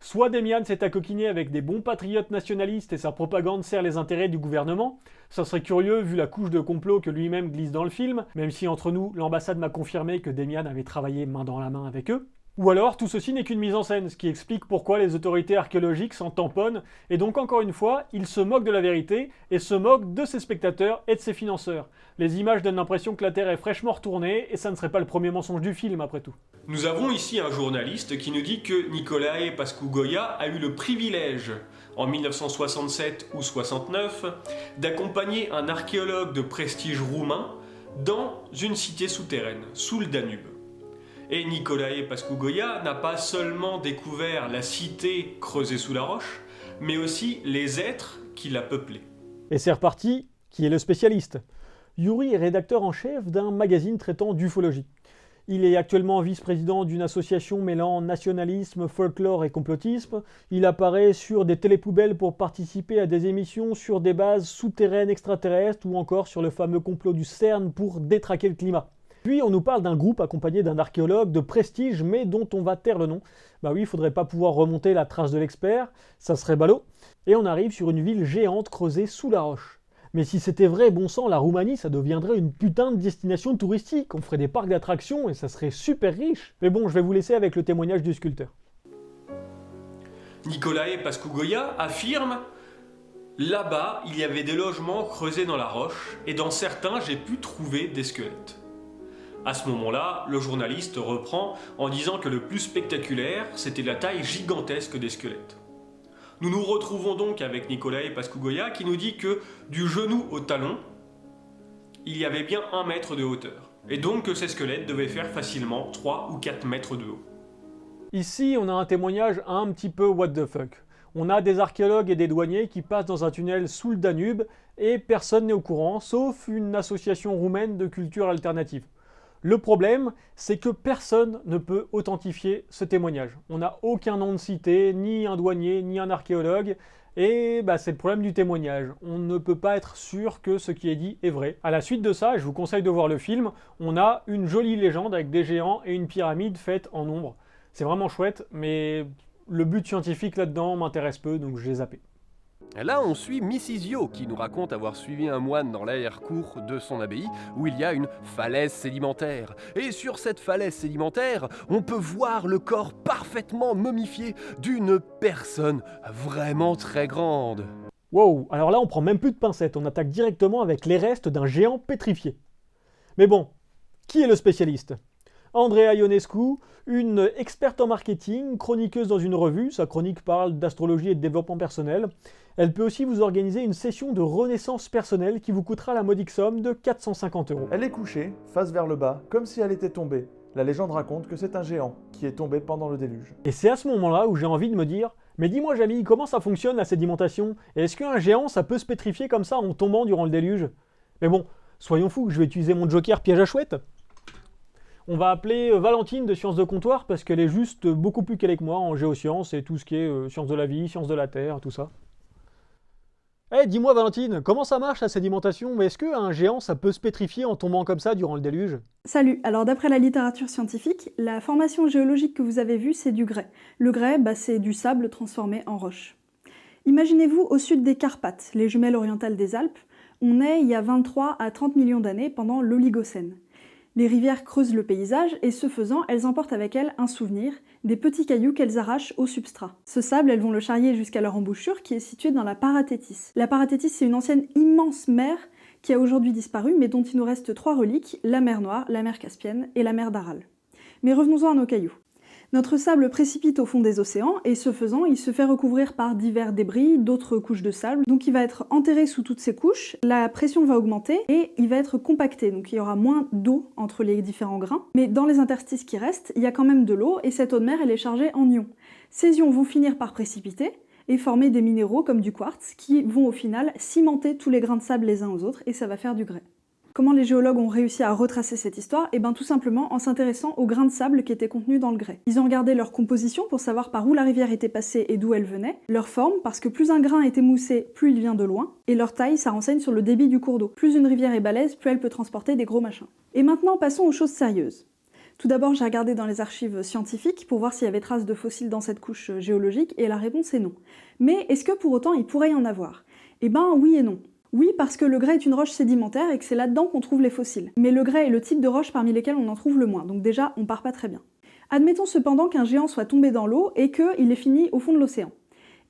Soit Damian s'est accoquiné avec des bons patriotes nationalistes et sa propagande sert les intérêts du gouvernement, ça serait curieux vu la couche de complot que lui-même glisse dans le film, même si entre nous, l'ambassade m'a confirmé que Damian avait travaillé main dans la main avec eux. Ou alors tout ceci n'est qu'une mise en scène, ce qui explique pourquoi les autorités archéologiques s'en tamponnent, et donc encore une fois, ils se moquent de la vérité, et se moquent de ses spectateurs et de ses financeurs. Les images donnent l'impression que la Terre est fraîchement retournée, et ça ne serait pas le premier mensonge du film après tout. Nous avons ici un journaliste qui nous dit que Nicolae Pascu-Goia a eu le privilège, en 1967 ou 69, d'accompagner un archéologue de prestige roumain dans une cité souterraine, sous le Danube. Et Nicolae Pascu-Goia n'a pas seulement découvert la cité creusée sous la roche, mais aussi les êtres qui la peuplaient. Et c'est reparti, qui est le spécialiste? Yuri est rédacteur en chef d'un magazine traitant d'ufologie. Il est actuellement vice-président d'une association mêlant nationalisme, folklore et complotisme. Il apparaît sur des télépoubelles pour participer à des émissions sur des bases souterraines extraterrestres ou encore sur le fameux complot du CERN pour détraquer le climat. Puis on nous parle d'un groupe accompagné d'un archéologue de prestige mais dont on va taire le nom. Bah oui, il faudrait pas pouvoir remonter la trace de l'expert, ça serait ballot. Et on arrive sur une ville géante creusée sous la roche. Mais si c'était vrai, bon sang, la Roumanie, ça deviendrait une putain de destination touristique. On ferait des parcs d'attractions et ça serait super riche. Mais bon, je vais vous laisser avec le témoignage du sculpteur. Nicolae Pascugoia affirme « Là-bas, il y avait des logements creusés dans la roche, et dans certains, j'ai pu trouver des squelettes. » À ce moment-là, le journaliste reprend en disant que le plus spectaculaire, c'était la taille gigantesque des squelettes. Nous nous retrouvons donc avec Nicolae Pascugoia qui nous dit que du genou au talon, il y avait bien 1 mètre de hauteur. Et donc que ces squelettes devaient faire facilement 3 ou 4 mètres de haut. Ici, on a un témoignage un petit peu what the fuck. On a des archéologues et des douaniers qui passent dans un tunnel sous le Danube et personne n'est au courant, sauf une association roumaine de culture alternative. Le problème, c'est que personne ne peut authentifier ce témoignage. On n'a aucun nom de cité, ni un douanier, ni un archéologue, et c'est le problème du témoignage. On ne peut pas être sûr que ce qui est dit est vrai. À la suite de ça, je vous conseille de voir le film, on a une jolie légende avec des géants et une pyramide faite en ombre. C'est vraiment chouette, mais le but scientifique là-dedans m'intéresse peu, donc je l'ai zappé. Là, on suit Mrs. Yo qui nous raconte avoir suivi un moine dans l'arrière-cour de son abbaye où il y a une falaise sédimentaire. Et sur cette falaise sédimentaire, on peut voir le corps parfaitement momifié d'une personne vraiment très grande. Wow, alors là on prend même plus de pincettes, on attaque directement avec les restes d'un géant pétrifié. Mais bon, qui est le spécialiste ? Andrea Ionescu, une experte en marketing, chroniqueuse dans une revue, sa chronique parle d'astrologie et de développement personnel. Elle peut aussi vous organiser une session de renaissance personnelle qui vous coûtera la modique somme de 450 €. Elle est couchée, face vers le bas, comme si elle était tombée. La légende raconte que c'est un géant qui est tombé pendant le déluge. Et c'est à ce moment-là où j'ai envie de me dire « Mais dis-moi Jamy, comment ça fonctionne la sédimentation? Et est-ce qu'un géant ça peut se pétrifier comme ça en tombant durant le déluge ?» Mais bon, soyons fous, je vais utiliser mon joker piège à chouette. On va appeler Valentine de Sciences de Comptoir parce qu'elle est juste beaucoup plus calée que moi en géosciences et tout ce qui est sciences de la vie, sciences de la terre, tout ça. Eh, dis-moi Valentine, comment ça marche la sédimentation? Mais est-ce qu'un géant ça peut se pétrifier en tombant comme ça durant le déluge? Salut, alors d'après la littérature scientifique, la formation géologique que vous avez vue c'est du grès. Le grès, c'est du sable transformé en roche. Imaginez-vous au sud des Carpates, les jumelles orientales des Alpes, on est il y a 23 à 30 millions d'années pendant l'Oligocène. Les rivières creusent le paysage et ce faisant, elles emportent avec elles un souvenir, des petits cailloux qu'elles arrachent au substrat. Ce sable, elles vont le charrier jusqu'à leur embouchure qui est située dans la Paratétis. La Paratétis, c'est une ancienne immense mer qui a aujourd'hui disparu mais dont il nous reste 3 reliques, la mer Noire, la mer Caspienne et la mer d'Aral. Mais revenons-en à nos cailloux. Notre sable précipite au fond des océans et ce faisant, il se fait recouvrir par divers débris, d'autres couches de sable. Donc il va être enterré sous toutes ces couches, la pression va augmenter et il va être compacté. Donc il y aura moins d'eau entre les différents grains. Mais dans les interstices qui restent, il y a quand même de l'eau et cette eau de mer, elle est chargée en ions. Ces ions vont finir par précipiter et former des minéraux comme du quartz qui vont au final cimenter tous les grains de sable les uns aux autres et ça va faire du grès. Comment les géologues ont réussi à retracer cette histoire? Eh bien tout simplement en s'intéressant aux grains de sable qui étaient contenus dans le grès. Ils ont regardé leur composition pour savoir par où la rivière était passée et d'où elle venait, leur forme, parce que plus un grain est émoussé, plus il vient de loin, et leur taille, ça renseigne sur le débit du cours d'eau. Plus une rivière est balèze, plus elle peut transporter des gros machins. Et maintenant passons aux choses sérieuses. Tout d'abord j'ai regardé dans les archives scientifiques pour voir s'il y avait trace de fossiles dans cette couche géologique, et la réponse est non. Mais est-ce que pour autant il pourrait y en avoir? Eh ben oui et non. Oui, parce que le grès est une roche sédimentaire et que c'est là-dedans qu'on trouve les fossiles. Mais le grès est le type de roche parmi lesquelles on en trouve le moins, donc déjà, on part pas très bien. Admettons cependant qu'un géant soit tombé dans l'eau et qu'il ait fini au fond de l'océan.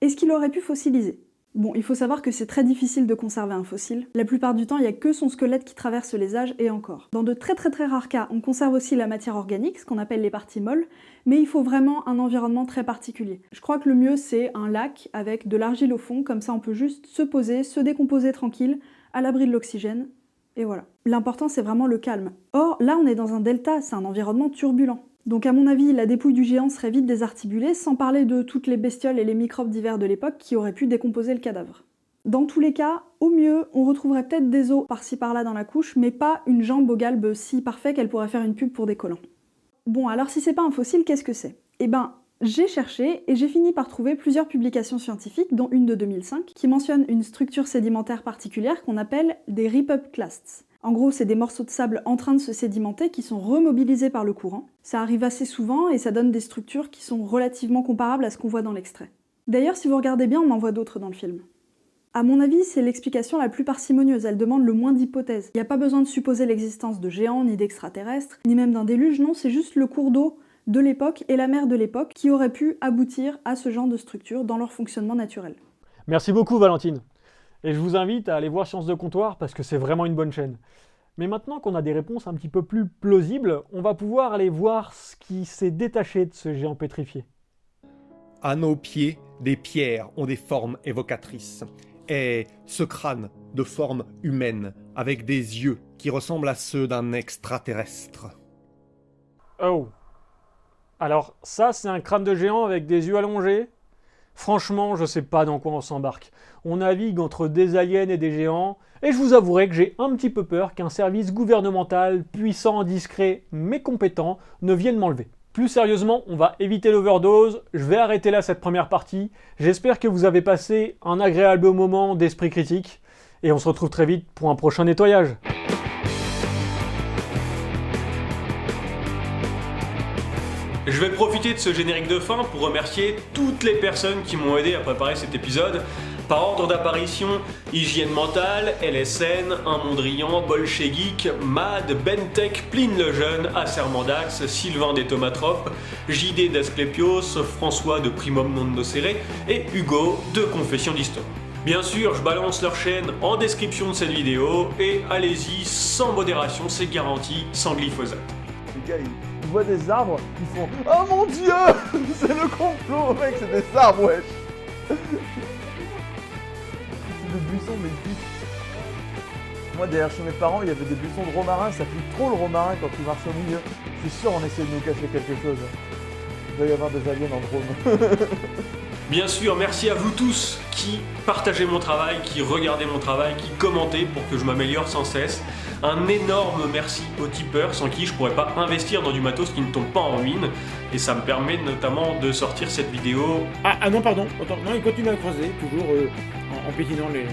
Est-ce qu'il aurait pu fossiliser? Bon, il faut savoir que c'est très difficile de conserver un fossile. La plupart du temps, il n'y a que son squelette qui traverse les âges et encore. Dans de très rares cas, on conserve aussi la matière organique, ce qu'on appelle les parties molles, mais il faut vraiment un environnement très particulier. Je crois que le mieux c'est un lac avec de l'argile au fond, comme ça on peut juste se poser, se décomposer tranquille, à l'abri de l'oxygène, et voilà. L'important c'est vraiment le calme. Or, là on est dans un delta, c'est un environnement turbulent. Donc à mon avis, la dépouille du géant serait vite désarticulée, sans parler de toutes les bestioles et les microbes divers de l'époque qui auraient pu décomposer le cadavre. Dans tous les cas, au mieux, on retrouverait peut-être des os par-ci par-là dans la couche, mais pas une jambe au galbe si parfait qu'elle pourrait faire une pub pour des collants. Bon, alors si c'est pas un fossile, qu'est-ce que c'est? Eh ben, j'ai cherché et j'ai fini par trouver plusieurs publications scientifiques, dont une de 2005, qui mentionne une structure sédimentaire particulière qu'on appelle des rip-up clasts. En gros, c'est des morceaux de sable en train de se sédimenter qui sont remobilisés par le courant. Ça arrive assez souvent et ça donne des structures qui sont relativement comparables à ce qu'on voit dans l'extrait. D'ailleurs, si vous regardez bien, on en voit d'autres dans le film. À mon avis, c'est l'explication la plus parcimonieuse, elle demande le moins d'hypothèses. Il n'y a pas besoin de supposer l'existence de géants, ni d'extraterrestres, ni même d'un déluge, non, c'est juste le cours d'eau de l'époque et la mer de l'époque qui auraient pu aboutir à ce genre de structure dans leur fonctionnement naturel. Merci beaucoup Valentine. Et je vous invite à aller voir Sciences de Comptoir parce que c'est vraiment une bonne chaîne. Mais maintenant qu'on a des réponses un petit peu plus plausibles, on va pouvoir aller voir ce qui s'est détaché de ce géant pétrifié. À nos pieds, des pierres ont des formes évocatrices. Et ce crâne de forme humaine, avec des yeux qui ressemblent à ceux d'un extraterrestre. Oh. Alors ça, c'est un crâne de géant avec des yeux allongés? Franchement, je sais pas dans quoi on s'embarque. On navigue entre des aliens et des géants, et je vous avouerai que j'ai un petit peu peur qu'un service gouvernemental puissant, discret, mais compétent ne vienne m'enlever. Plus sérieusement, on va éviter l'overdose, je vais arrêter là cette première partie. J'espère que vous avez passé un agréable moment d'esprit critique, et on se retrouve très vite pour un prochain nettoyage. Je vais profiter de ce générique de fin pour remercier toutes les personnes qui m'ont aidé à préparer cet épisode. Par ordre d'apparition, Hygiène Mentale, LSN, Un Mondrian, Bolchegeek, Mad, Bentech, Pline le Jeune, Acermandax, Sylvain des Tomatropes, JD d'Asclépios, François de Primum Non Nocere et Hugo de Confession d'Histoire. Bien sûr, je balance leur chaîne en description de cette vidéo et allez-y sans modération, c'est garanti, sans glyphosate. Les gars, ils voient des arbres, ils font « Oh mon dieu, c'est le complot, mec, c'est des arbres, wesh !» C'est des buissons, mais vite. Moi, derrière chez mes parents, il y avait des buissons de romarin, ça pue trop le romarin quand tu marches au milieu. Je suis sûr on essaie de nous cacher quelque chose. Il doit y avoir des aliens en drone. Bien sûr, merci à vous tous qui partagez mon travail, qui regardez mon travail, qui commentez pour que je m'améliore sans cesse. Un énorme merci aux tipeurs sans qui je pourrais pas investir dans du matos qui ne tombe pas en ruine. Et ça me permet notamment de sortir cette vidéo. Ah non, pardon, attends, non, il continue à creuser, toujours en pétinant les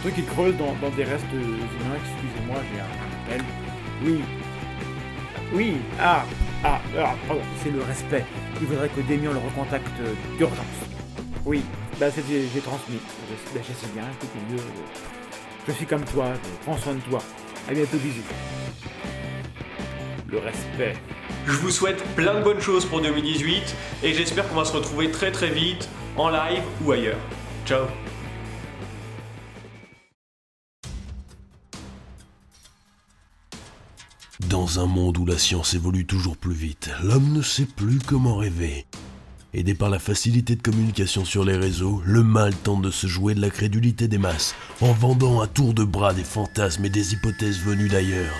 trucs qui creusent dans des restes humains. Excusez-moi, j'ai un appel. Oui, pardon, c'est le respect. Il faudrait que Damien le recontacte d'urgence. Oui, bah j'ai transmis. Je sais bien, écoute, je suis comme toi, prends soin de toi. À bientôt, bisous. Le respect. Je vous souhaite plein de bonnes choses pour 2018 et j'espère qu'on va se retrouver très très vite en live ou ailleurs. Ciao. Dans un monde où la science évolue toujours plus vite, l'homme ne sait plus comment rêver. Aidé par la facilité de communication sur les réseaux, le mal tente de se jouer de la crédulité des masses, en vendant à tour de bras des fantasmes et des hypothèses venues d'ailleurs.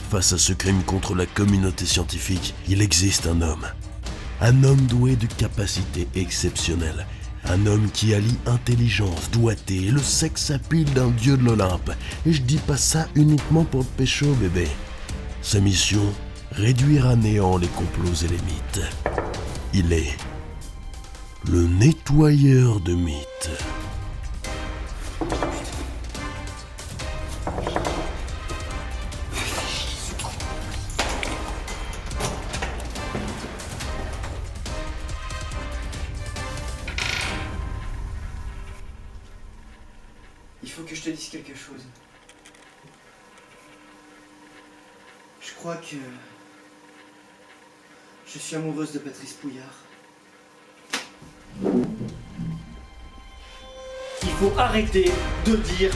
Face à ce crime contre la communauté scientifique, il existe un homme. Un homme doué de capacités exceptionnelles. Un homme qui allie intelligence, doigté et le sex appeal d'un dieu de l'Olympe. Et je dis pas ça uniquement pour le pécho, bébé. Sa mission, réduire à néant les complots et les mythes. Il est le nettoyeur de mythes. Il faut que je te dise quelque chose. Je crois que je suis amoureuse de Patrice Pouillard. Il faut arrêter de dire